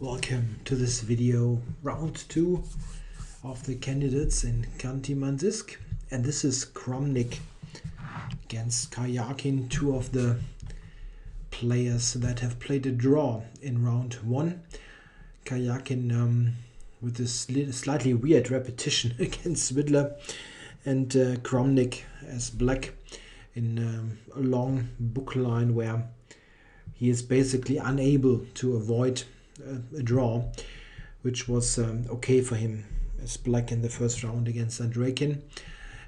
Welcome to this video, round 2 of the candidates in Khanty-Mansiysk, and this is Kramnik against Karjakin, two of the players that have played a draw in round 1. Karjakin with this slightly weird repetition against Widler, and Kramnik as black in a long book line where he is basically unable to avoid a draw, which was okay for him as black in the first round against Karjakin.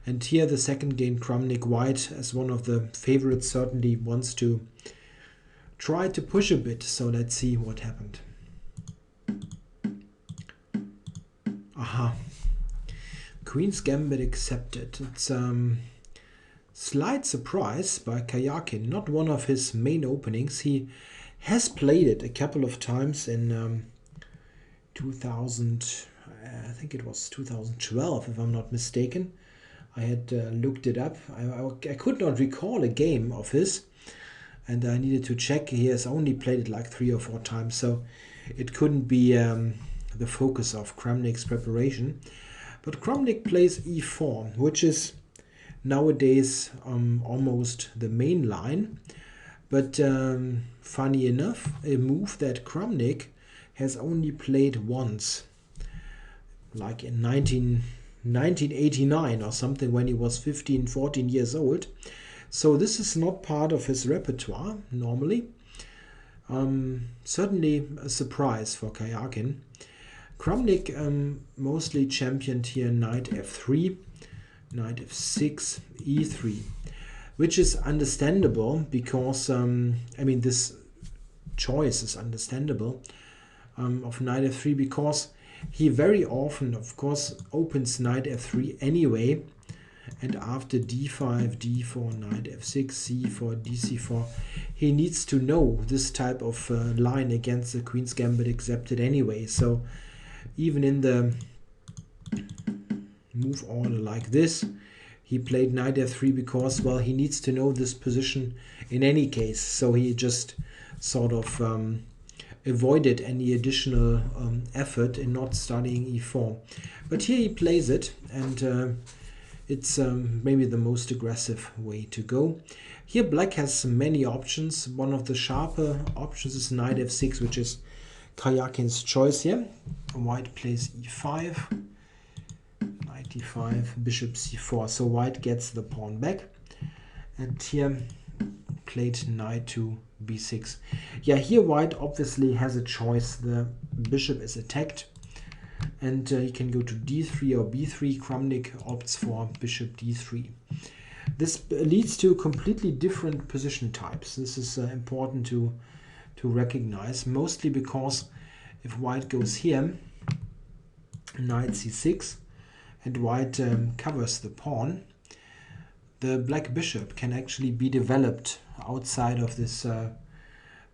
And here the second game, Kramnik white as one of the favorites, certainly wants to try to push a bit. So let's see what happened. Aha. Queen's Gambit accepted. It's slight surprise by Karjakin, not one of his main openings. He has played it a couple of times in 2000, I think it was 2012 if I'm not mistaken. I had looked it up. I could not recall a game of his, and I needed to check. He has only played it like 3 or 4 times, so it couldn't be the focus of Kramnik's preparation. But Kramnik plays e4, which is nowadays almost the main line. But funny enough, a move that Kramnik has only played once, like in 1989 or something, when he was 14 years old. So this is not part of his repertoire normally. Certainly a surprise for Karjakin. Kramnik mostly championed here knight f3, knight f6, e3. Which is understandable because, I mean, this choice is understandable of knight f3 because he very often, of course, opens knight f3 anyway. And after d5, d4, knight f6, c4, dc4, he needs to know this type of line against the Queen's Gambit accepted anyway. So even in the move order like this, he played knight f3 because, well, he needs to know this position in any case. So he just sort of avoided any additional effort in not studying e4. But here he plays it, and it's maybe the most aggressive way to go. Here black has many options. One of the sharper options is knight f6, which is Karjakin's choice here. White plays e5. d5, bishop c4, so white gets the pawn back, and here played knight to b6. Yeah, here white obviously has a choice. The bishop is attacked, and he can go to d3 or b3. Kramnik opts for bishop d3. This leads to completely different position types. This is important to recognize, mostly because if white goes here, knight c6, and white covers the pawn, the black bishop can actually be developed outside of this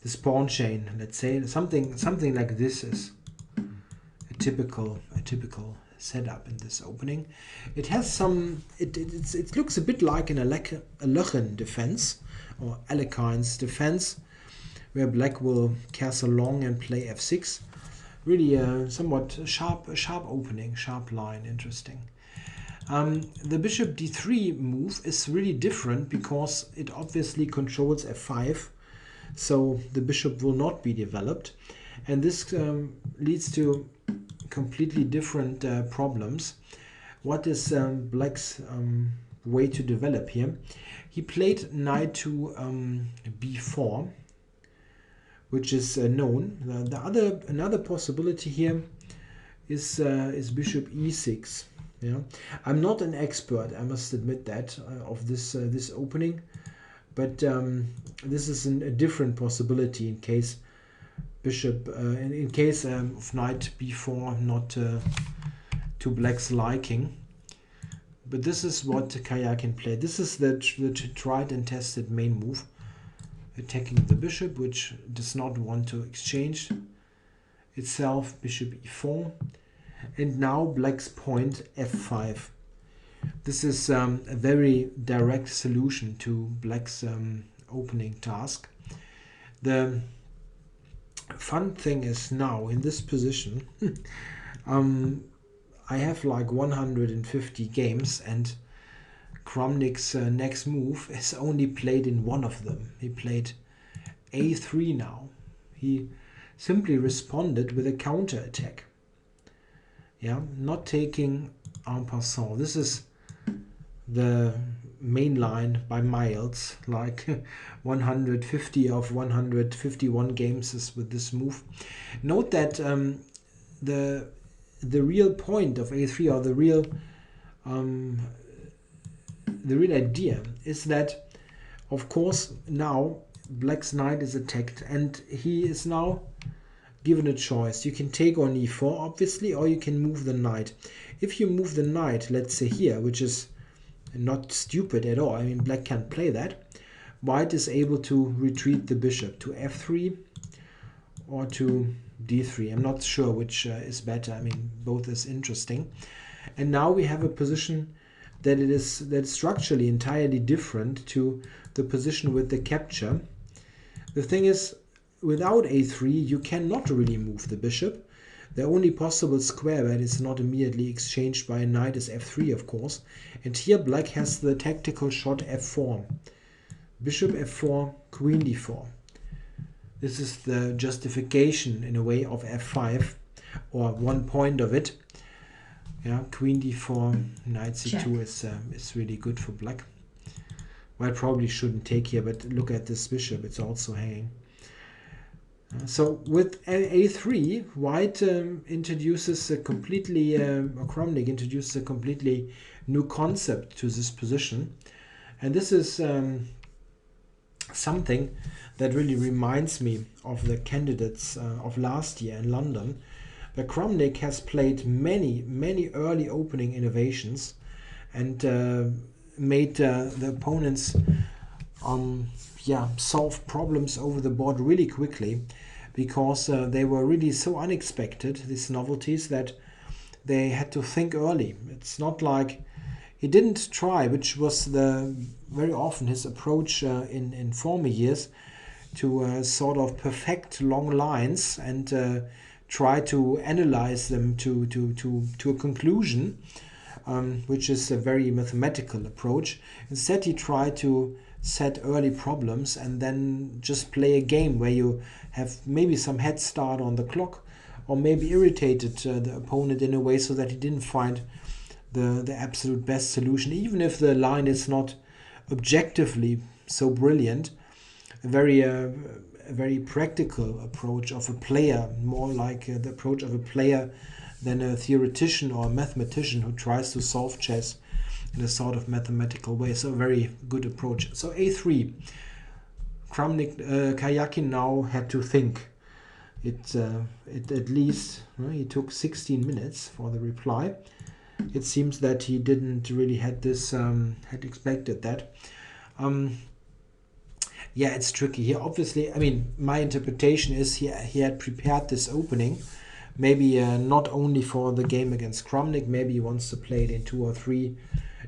this pawn chain. Let's say something like this is a typical setup in this opening. It has some. It looks a bit like an Alekhine defense or Alekhine's defense, where black will castle long and play f6. Really a somewhat sharp opening, sharp line, interesting. The bishop d3 move is really different because it obviously controls f5, so the bishop will not be developed, and this leads to completely different problems. What is black's way to develop here? He played knight to b4, which is known. Another possibility here is bishop e6. Yeah, I'm not an expert, I must admit that, of this opening, but this is a different possibility in case bishop in case of knight b4 not to black's liking. But this is what Karjakin played. This is the tried and tested main move, attacking the bishop, which does not want to exchange itself. Bishop e4, and now black's point f5. This is a very direct solution to black's opening task. The fun thing is now in this position, I have like 150 games, and Kramnik's next move is only played in one of them. He played a3 now. He simply responded with a counter attack. Yeah, not taking en passant. This is the main line by miles, like 150 of 151 games is with this move. Note that the real point of a3, or the real idea is that, of course, now Black's knight is attacked and he is now given a choice. You can take on e4 obviously, or you can move the knight. If you move the knight, let's say here, which is not stupid at all, I mean Black can't play that, White is able to retreat the bishop to f3 or to d3. I'm not sure which is better. I mean, both is interesting. And now we have a position that's structurally entirely different to the position with the capture. The thing is, without a3, you cannot really move the bishop. The only possible square that is not immediately exchanged by a knight is f3, of course. And here Black has the tactical shot f4. Bishop f4, queen d4. This is the justification, in a way, of f5, or one point of it. Yeah, queen d4, knight c2 is really good for Black. Well, I probably shouldn't take here, but look at this bishop, it's also hanging. So with a3, White introduces a completely, Kramnik introduces a completely new concept to this position. And this is something that really reminds me of the candidates of last year in London, where Kramnik has played many early opening innovations and made the opponents solve problems over the board really quickly, because they were really so unexpected, these novelties, that they had to think early. It's not like he didn't try, which was very often his approach in former years, to sort of perfect long lines and try to analyze them to a conclusion, which is a very mathematical approach. Instead, he tried to set early problems and then just play a game where you have maybe some head start on the clock, or maybe irritated the opponent in a way so that he didn't find the absolute best solution, even if the line is not objectively so brilliant. A very practical approach of a player, more like the approach of a player than a theoretician or a mathematician who tries to solve chess in a sort of mathematical way. So a very good approach. So a3, Karjakin now had to think. It at least he took 16 minutes for the reply. It seems that he didn't really had expected that. Yeah, it's tricky here. Obviously, I mean, my interpretation is he had prepared this opening, maybe not only for the game against Kramnik. Maybe he wants to play it in 2 or 3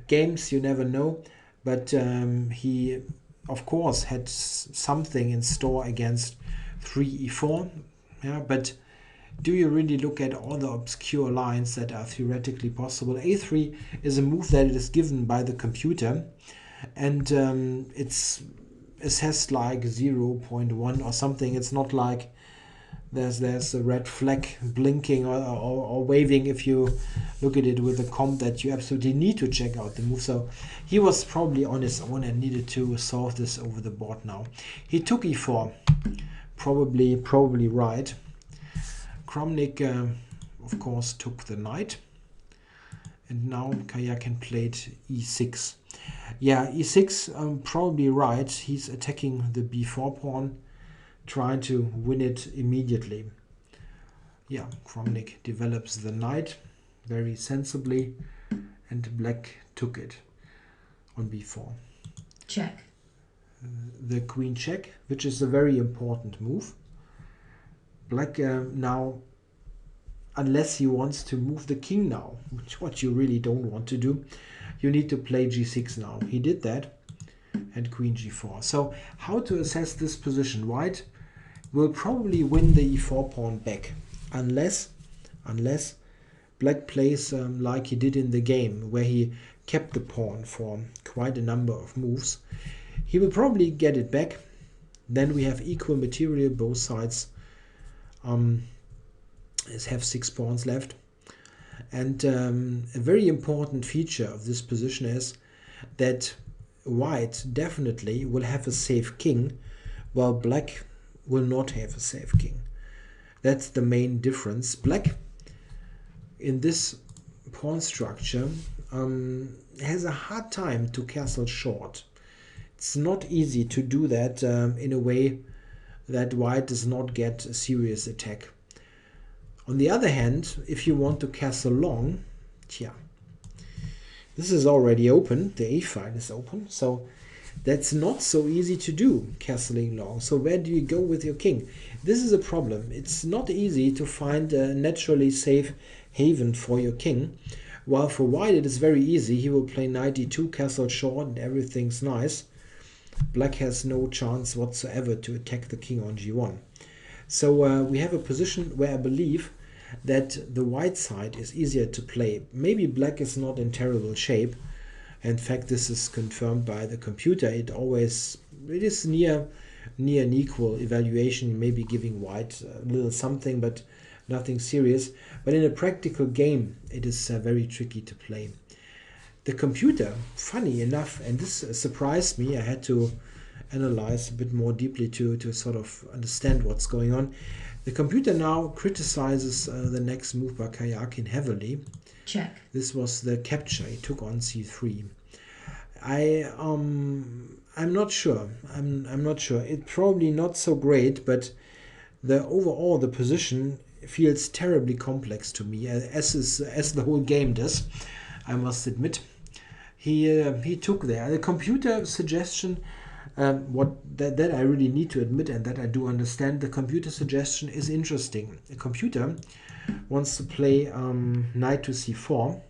games. You never know. But he, of course, had something in store against 3e4. Yeah, but do you really look at all the obscure lines that are theoretically possible? a3 is a move that is given by the computer, and it has like 0.1 or something. It's not like there's a red flag blinking or waving if you look at it with a comp that you absolutely need to check out the move. So he was probably on his own and needed to solve this over the board now. He took e4, probably right. Kramnik, of course, took the knight, and now Karjakin played e6. Yeah, e6, probably right. He's attacking the b4 pawn, trying to win it immediately. Yeah, Kramnik develops the knight very sensibly, and Black took it on b4. Check. The queen check, which is a very important move. Black now, unless he wants to move the king now, what you really don't want to do, you need to play g6 now. He did that, and queen g4. So how to assess this position? White will probably win the e4 pawn back, unless black plays like he did in the game, where he kept the pawn for quite a number of moves. He will probably get it back. Then we have equal material, both sides have 6 pawns left. And a very important feature of this position is that white definitely will have a safe king, while black will not have a safe king. That's the main difference. Black in this pawn structure has a hard time to castle short. It's not easy to do that in a way that white does not get a serious attack. On the other hand, if you want to castle long, this is already open, the a file is open, so that's not so easy to do, castling long. So where do you go with your king? This is a problem. It's not easy to find a naturally safe haven for your king. While for white it is very easy. He will play knight e2, castle short, and everything's nice. Black has no chance whatsoever to attack the king on g1. So we have a position where I believe that the white side is easier to play. Maybe black is not in terrible shape. In fact, this is confirmed by the computer. It is near an equal evaluation, maybe giving white a little something, but nothing serious. But in a practical game, it is very tricky to play. The computer, funny enough, and this surprised me, I had to analyze a bit more deeply to sort of understand what's going on. The computer now criticizes the next move by Karjakin heavily. Check. This was the capture. He took on c3. I'm not sure. I'm not sure. It's probably not so great, but overall the position feels terribly complex to me, as the whole game does. I must admit. He took there the computer suggestion. That I really need to admit, and that I do understand. The computer suggestion is interesting. The computer wants to play knight to c4,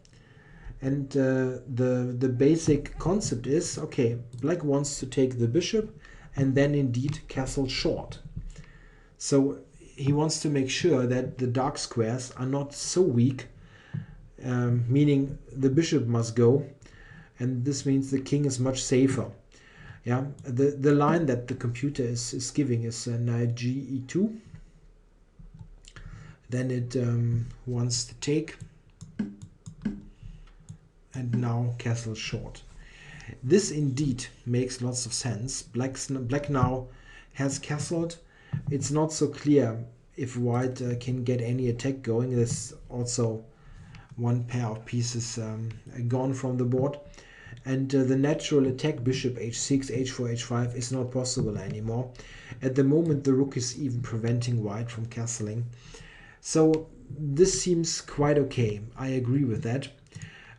and the basic concept is, okay, black wants to take the bishop and then indeed castle short. So he wants to make sure that the dark squares are not so weak, meaning the bishop must go, and this means the king is much safer. Yeah, the line that the computer is giving is knight g e2. Then it wants to take, and now castle short. This indeed makes lots of sense. Black now has castled. It's not so clear if white can get any attack going. There's also one pair of pieces gone from the board. And the natural attack bishop h6, h4, h5 is not possible anymore. At the moment the rook is even preventing white from castling. So this seems quite okay. I agree with that.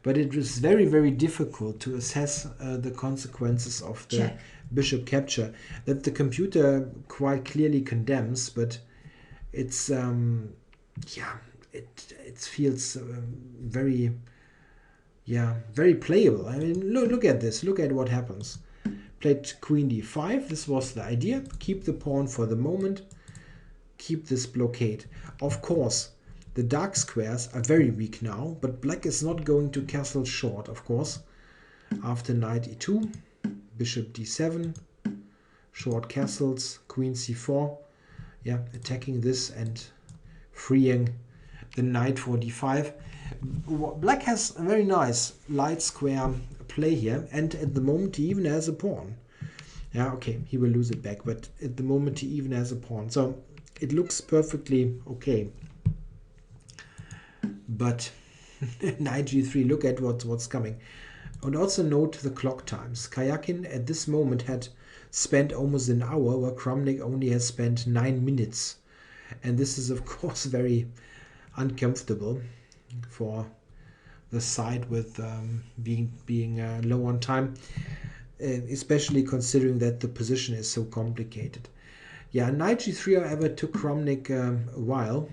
But it was very, very difficult to assess the consequences of the bishop capture that the computer quite clearly condemns, but it's it feels very playable. I mean, look at this. Look at what happens. Played queen d5. This was the idea. Keep the pawn for the moment. Keep this blockade. Of course, the dark squares are very weak now, but black is not going to castle short, of course. After knight e2, bishop d7, short castles, queen c4. Yeah, attacking this and freeing the knight for d5. Black has a very nice light square play here, and at the moment he even has a pawn. Yeah, okay, he will lose it back, but at the moment he even has a pawn. So it looks perfectly okay. But knight g3, look at what's coming. And also note the clock times. Karjakin at this moment had spent almost an hour, while Kramnik only has spent 9 minutes. And this is of course very uncomfortable for the side with being low on time, especially considering that the position is so complicated. Yeah, knight g3, however, took Kramnik a while.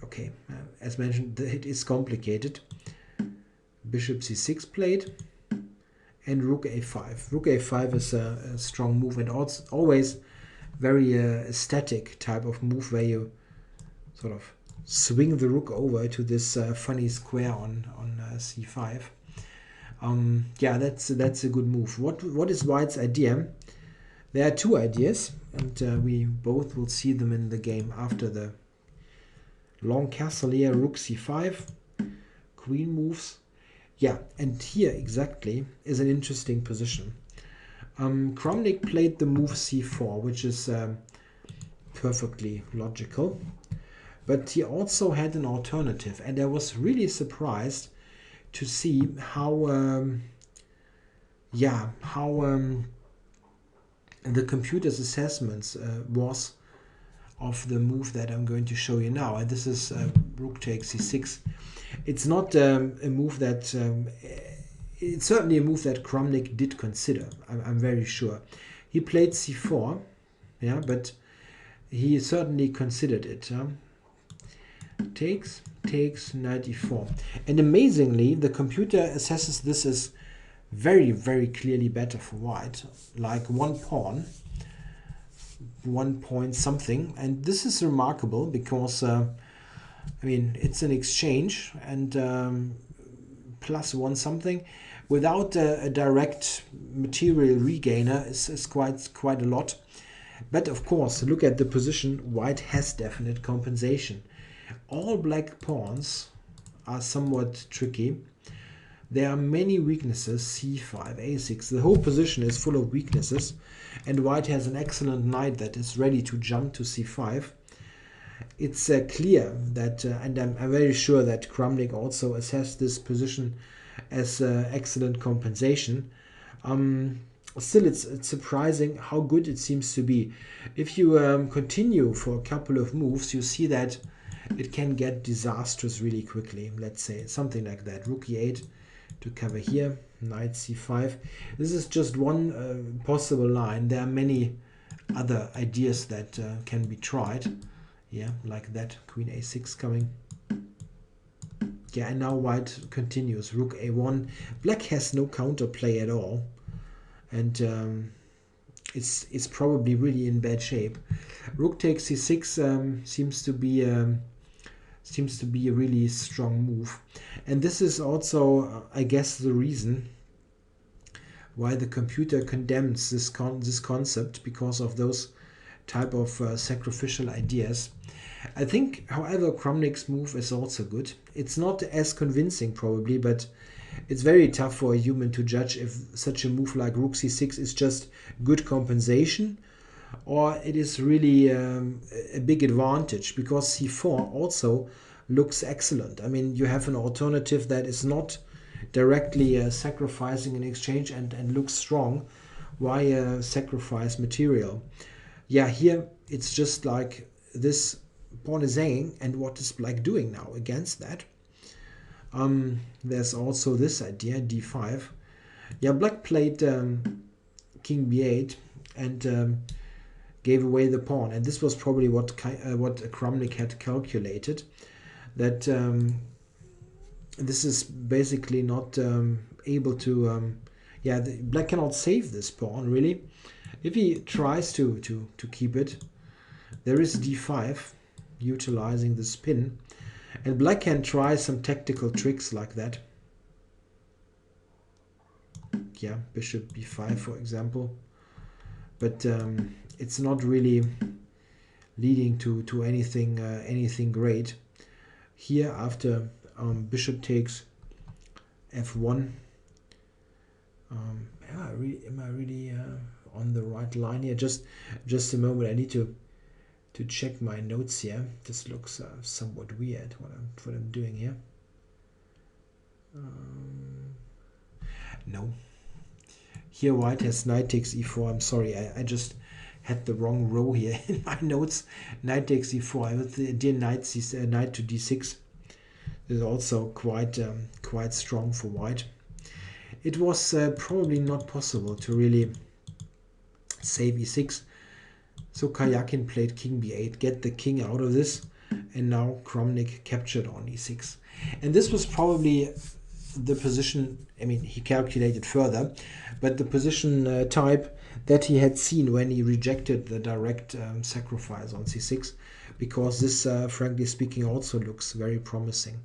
Okay, as mentioned, it is complicated. Bishop c6 played, and rook a5. Rook a5 is a strong move, and always very static type of move where you sort of swing the rook over to this funny square on c5. Yeah, that's a good move. What is white's idea? There are two ideas, and we both will see them in the game after the long castle here. Rook c5, queen moves. Yeah, and here exactly is an interesting position. Kramnik played the move c4, which is perfectly logical. But he also had an alternative, and I was really surprised to see how the computer's assessments was of the move that I'm going to show you now. And this is rook takes c6. It's not a move that it's certainly a move that Kramnik did consider. I'm very sure. He played c4, yeah, but he certainly considered it. Takes knight e4, and amazingly, the computer assesses this as very, very clearly better for white, like 1 pawn, 1 point something. And this is remarkable because I mean, it's an exchange, and +1 something without a direct material regainer is quite a lot. But of course, look at the position. White has definite compensation. All black pawns are somewhat tricky. There are many weaknesses. c5, a6. The whole position is full of weaknesses, and white has an excellent knight that is ready to jump to c5. It's clear that, and I'm very sure that Kramnik also assessed this position as excellent compensation. Still, it's surprising how good it seems to be. If you continue for a couple of moves, you see that it can get disastrous really quickly. Let's say something like that. Rook e8 to cover here, knight c5. This is just one possible line. There are many other ideas that can be tried. Yeah, like that. Queen a6 coming. Yeah, and now white continues. Rook a1. Black has no counterplay at all, and it's probably really in bad shape. Rook takes c6 seems to be a really strong move, and this is also, I guess, the reason why the computer condemns this concept, because of those type of sacrificial ideas. I think, however, Kramnik's move is also good. It's not as convincing probably, but it's very tough for a human to judge if such a move like rook c6 is just good compensation or it is really a big advantage, because c4 also looks excellent. I mean, you have an alternative that is not directly sacrificing an exchange and looks strong. Why sacrifice material? Yeah, here it's just like this pawn is hanging, and what is black doing now against that? There's also this idea, d5. Yeah, black played king b8 and gave away the pawn, and this was probably what Kramnik had calculated, that this is basically not able to black cannot save this pawn really. If he tries to keep it, there is d5 utilizing the spin, and black can try some tactical tricks like that. Yeah, bishop b5 for example, but it's not really leading to anything great. Here after bishop takes f1, am I really on the right line here? Just a moment, I need to check my notes here. This looks somewhat weird what I'm doing here. No, here white has knight takes e4. I'm sorry, I just had the wrong row here in my notes. Knight takes e4 with the dear knight to d6 is also quite strong for white. It was probably not possible to really save e6, so Karjakin played king b8, get the king out of this, and now Kramnik captured on e6. And this was probably the position, I mean, he calculated further, but the position type that he had seen when he rejected the direct sacrifice on c6, because this, frankly speaking, also looks very promising.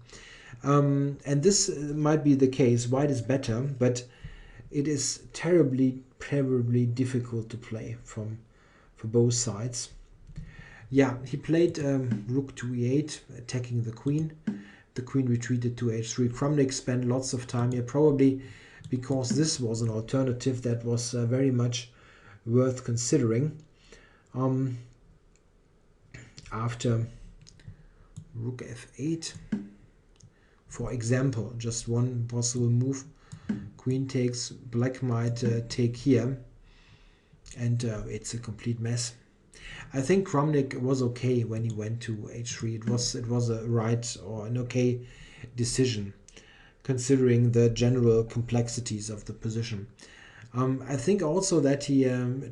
And this might be the case. White is better, but it is terribly difficult to play for both sides. Yeah, he played rook to e8, attacking the queen. The queen retreated to h3. Kramnik spent lots of time here, probably because this was an alternative that was very much worth considering. After rook f8, for example, just one possible move, queen takes, black might take here, and it's a complete mess. I think Kramnik was okay when he went to h3. It was a right or an okay decision, considering the general complexities of the position. I think also that he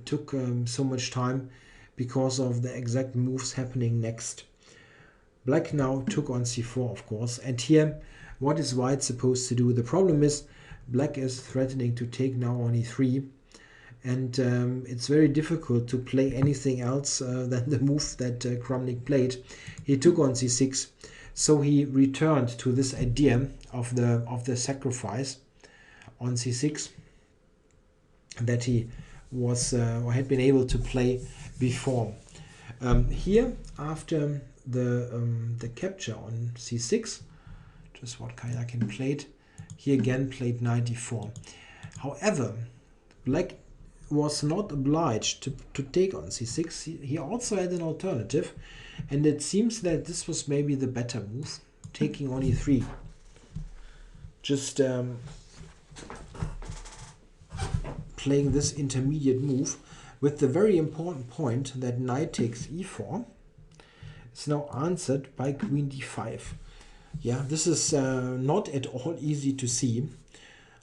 took so much time because of the exact moves happening next. Black now took on c4, of course, and here, what is white supposed to do? The problem is black is threatening to take now on e3, and it's very difficult to play anything else than the move that Kramnik played. He took on c6, so he returned to this idea of the sacrifice on c6 that he was or had been able to play before. Here, after the capture on c6, just what Karjakin played, he again played knight e4. However, black was not obliged to take on c6. He also had an alternative, and it seems that this was maybe the better move, taking on e3. Just playing this intermediate move with the very important point that knight takes e4 is now answered by queen d5. Yeah, this is not at all easy to see,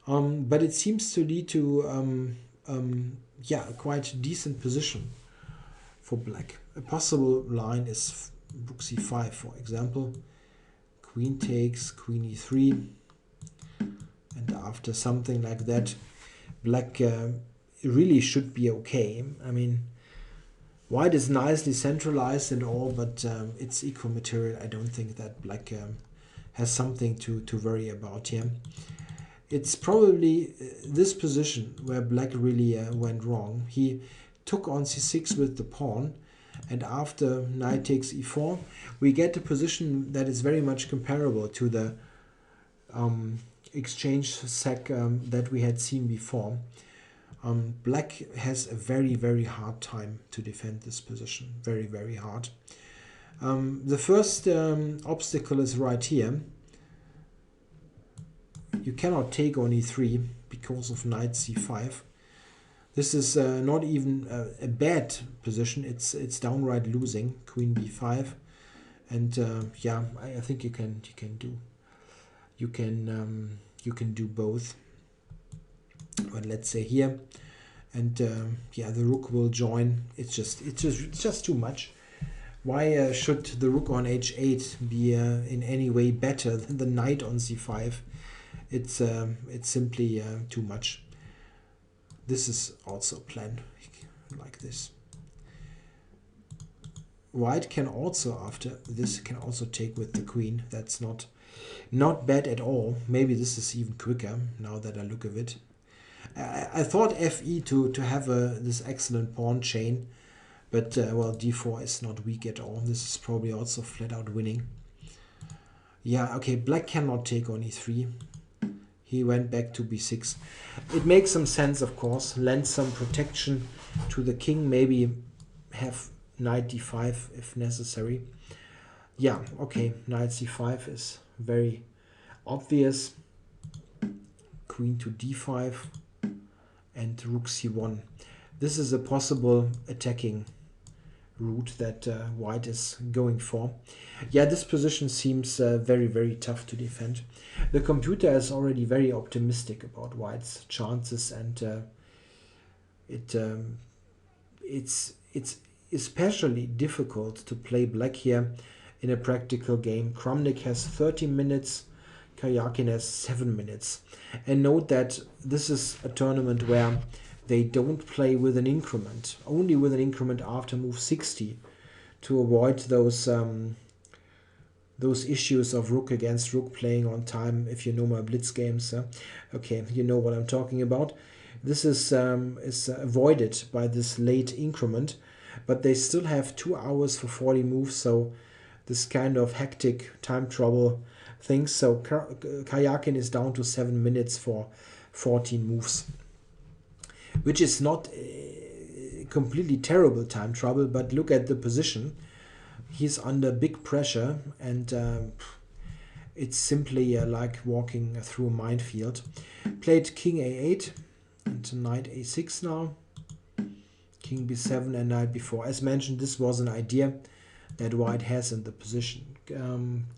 but it seems to lead to yeah, a quite decent position for black. A possible line is rook c5, for example. Queen takes, queen e3, and after something like that, black really should be okay. I mean, white is nicely centralized and all, but it's equal material. I don't think that black has something to worry about here. It's probably this position where black really went wrong. He took on c6 with the pawn, and after knight takes e4, we get a position that is very much comparable to the exchange sack that we had seen before. Black has a very hard time to defend this position. Very hard. The first obstacle is right here. You cannot take on e3 because of knight c5. This is not even a bad position. It's downright losing. Queen b5, and yeah, I think you can do both. But let's say here, and yeah, the rook will join. It's just too much. Why should the rook on h8 be in any way better than the knight on c5? It's simply too much. This is also planned like this. White can also, after this, can also take with the queen. That's not bad at all. Maybe this is even quicker now that I look at it. I thought fe to have this excellent pawn chain, but well, d4 is not weak at all. This is probably also flat out winning. Yeah, okay, black cannot take on e3. He went back to b6. It makes some sense, of course. Lend some protection to the king. Maybe have knight d5 if necessary. Yeah, okay. Knight c5 is very obvious. Queen to d5 and rook c1. This is a possible attacking route that white is going for. Yeah, this position seems very tough to defend. The computer is already very optimistic about white's chances, and it's especially difficult to play black here in a practical game. Kramnik has 30 minutes, Karjakin has 7 minutes. And note that this is a tournament where they don't play with an increment, only with an increment after move 60, to avoid those issues of rook against rook playing on time, if you know my blitz games. Okay, you know what I'm talking about. This is avoided by this late increment, but they still have 2 hours for 40 moves, so this kind of hectic time trouble things. So Karjakin is down to 7 minutes for 14 moves, which is not completely terrible time trouble, but look at the position. He's under big pressure, and it's simply like walking through a minefield. Played king a8 and knight a6 now. King b7 and knight b4. As mentioned, this was an idea that white has in the position.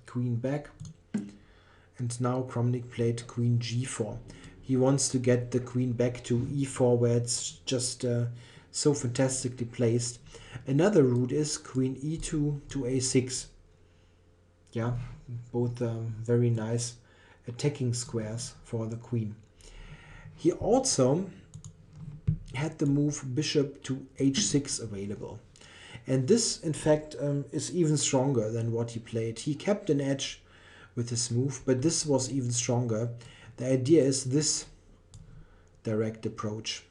Queen back. And now Kramnik played queen g4. He wants to get the queen back to e4, where it's just so fantastically placed. Another route is queen e2 to a6. Yeah, both very nice attacking squares for the queen. He also had the move bishop to h6 available. And this, in fact, is even stronger than what he played. He kept an edge with his move, but this was even stronger. The idea is this direct approach.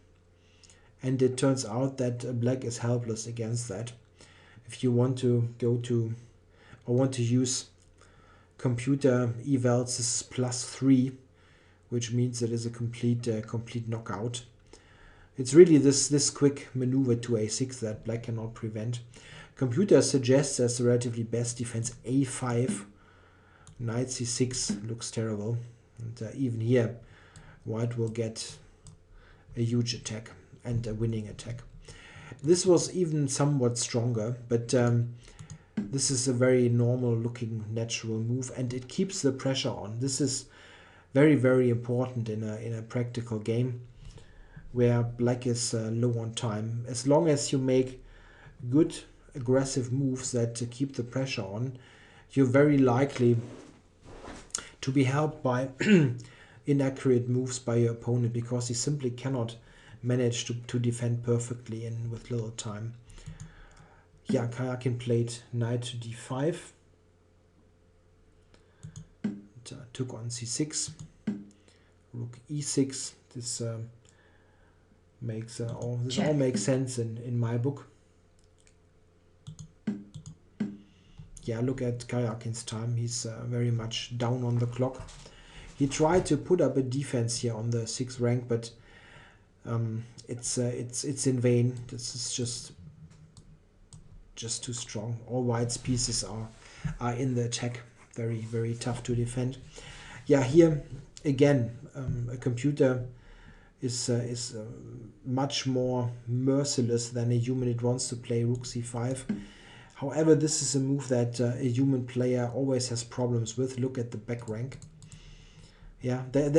And it turns out that black is helpless against that. If you want to go to, or want to use computer evals, this is +3, which means it is a complete knockout. It's really this quick maneuver to a6 that black cannot prevent. Computer suggests as the relatively best defense a5. Knight c6 looks terrible. And even here, white will get a huge attack and a winning attack. This was even somewhat stronger, but this is a very normal looking natural move, and it keeps the pressure on. This is very, very important in a practical game where black is low on time. As long as you make good aggressive moves that keep the pressure on, you're very likely to be helped by inaccurate moves by your opponent, because he simply cannot manage to defend perfectly and with little time. Yeah, Karjakin played knight to d5. Took on c6. Rook e6. This makes all makes sense in my book. Yeah, look at Karjakin's time. He's very much down on the clock. He tried to put up a defense here on the 6th rank, but it's in vain. This is just too strong. All white's pieces are in the attack. Very, very tough to defend. Yeah, here again, a computer is much more merciless than a human. It wants to play rook c5. However, this is a move that a human player always has problems with. Look at the back rank. Yeah, there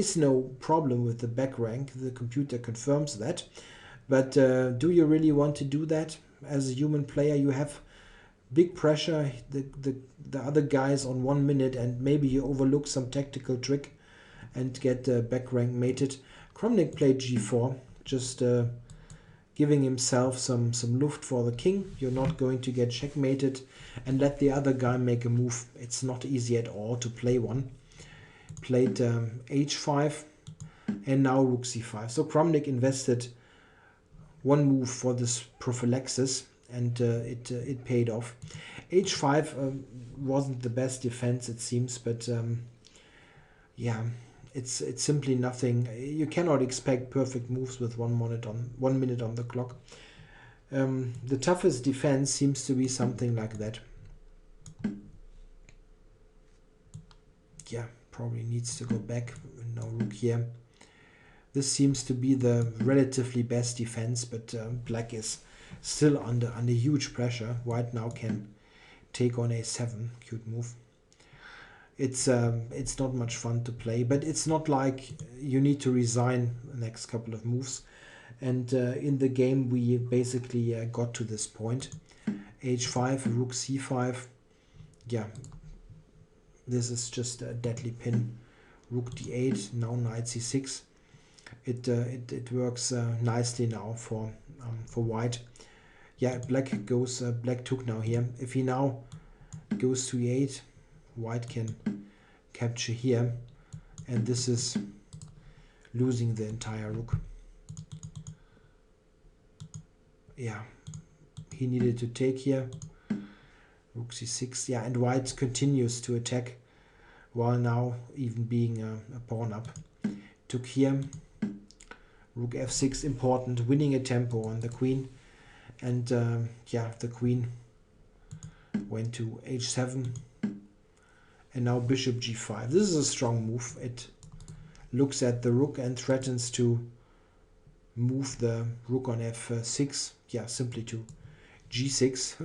is no problem with the back rank. The computer confirms that. But do you really want to do that as a human player? You have big pressure. The other guys on 1 minute, and maybe you overlook some tactical trick and get back rank mated. Kramnik played g4, just giving himself some luft for the king. You're not going to get checkmated, and let the other guy make a move. It's not easy at all to play one. Played h5 and now rook c5. So Kramnik invested one move for this prophylaxis, and it paid off. h5 wasn't the best defense, it seems, but yeah, it's simply nothing. You cannot expect perfect moves with 1 minute on the clock. The toughest defense seems to be something like that. Yeah, probably needs to go back. No rook here. This seems to be the relatively best defense, but black is still under huge pressure. White now can take on a7. Cute move. It's not much fun to play, but it's not like you need to resign the next couple of moves. And in the game we basically got to this point. h5, rook c5. Yeah, this is just a deadly pin. Rook d8, now knight c6. it works nicely now for white. Yeah, black took now here. If he now goes to e8, white can capture here, and this is losing the entire rook. Yeah, he needed to take here. Rook c6. Yeah, and white continues to attack while now even being a pawn up. Took here. Rook f6, important, winning a tempo on the queen. And yeah, the queen went to h7. And now bishop g5. This is a strong move. It looks at the rook and threatens to move the rook on f6. Yeah, simply to g6.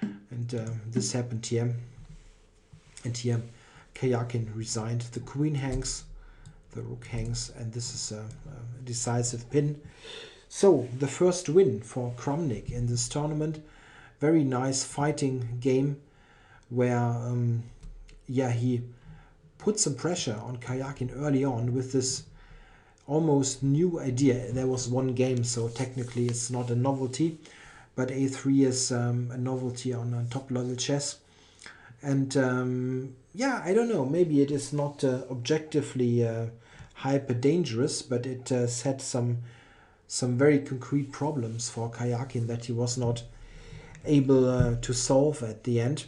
And this happened here. And here Karjakin resigned. The queen hangs, the rook hangs, and this is a decisive pin. So the first win for Kramnik in this tournament. Very nice fighting game where yeah, he put some pressure on Karjakin early on with this almost new idea. There was one game, so technically it's not a novelty, but a3 is a novelty on top level chess. And yeah, I don't know, maybe it is not objectively hyper dangerous, but it set some very concrete problems for Karjakin that he was not able to solve at the end.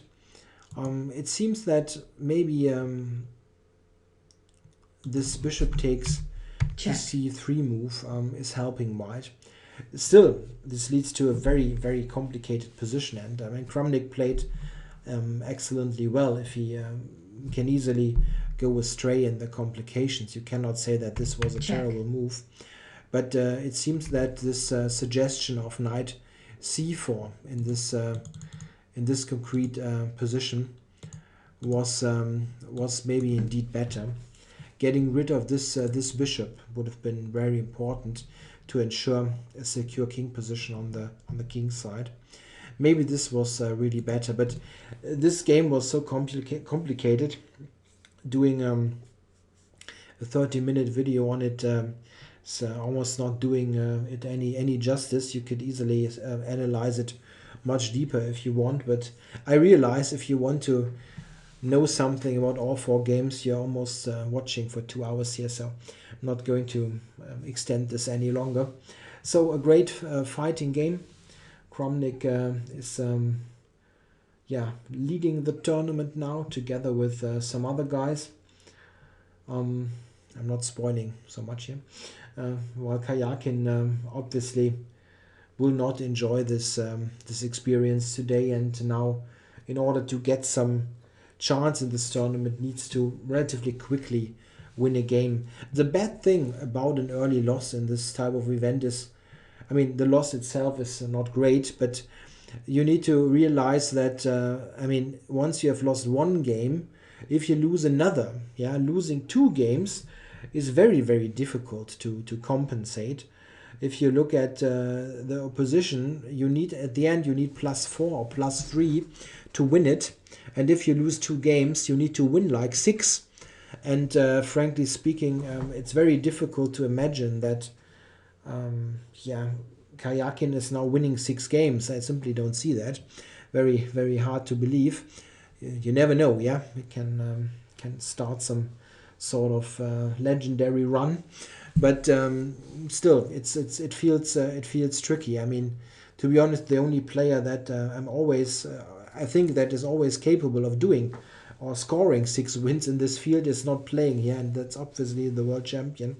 It seems that maybe this bishop takes c3 move is helping white. Still, this leads to a very, very complicated position, and I mean, Kramnik played excellently well. If he can easily go astray in the complications, you cannot say that this was a terrible move. But it seems that this suggestion of knight c4 in this concrete position was maybe indeed better. Getting rid of this bishop would have been very important to ensure a secure king position on the king side. Maybe this was really better, but this game was so complicated. Doing a 30-minute video on it is almost not doing it any justice. You could easily analyze it much deeper if you want, but I realize if you want to know something about all four games, you're almost watching for 2 hours here, so I'm not going to extend this any longer. So a great fighting game. Kramnik is yeah, leading the tournament now together with some other guys. I'm not spoiling so much here. While Karjakin obviously will not enjoy this this experience today, and now in order to get some chance in this tournament needs to relatively quickly win a game. The bad thing about an early loss in this type of event is, I mean, the loss itself is not great, but you need to realize that, I mean, once you have lost one game, if you lose another, yeah, losing 2 games is very, very difficult to compensate. If you look at the opposition, you need, at the end, you need +4 or +3 to win it. And if you lose 2 games, you need to win like 6. And frankly speaking, it's very difficult to imagine that, yeah, Karjakin is now winning 6 games. I simply don't see that. Very, very hard to believe. You never know, yeah. It can start some sort of legendary run, but still, it feels tricky. I mean, to be honest, the only player that I think that is always capable of doing or scoring 6 wins in this field is not playing here, and that's obviously the world champion.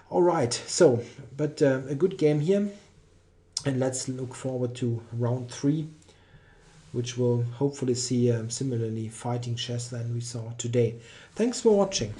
All right, so, but a good game here, and let's look forward to round 3, which will hopefully see similarly fighting chess than we saw today. Thanks for watching.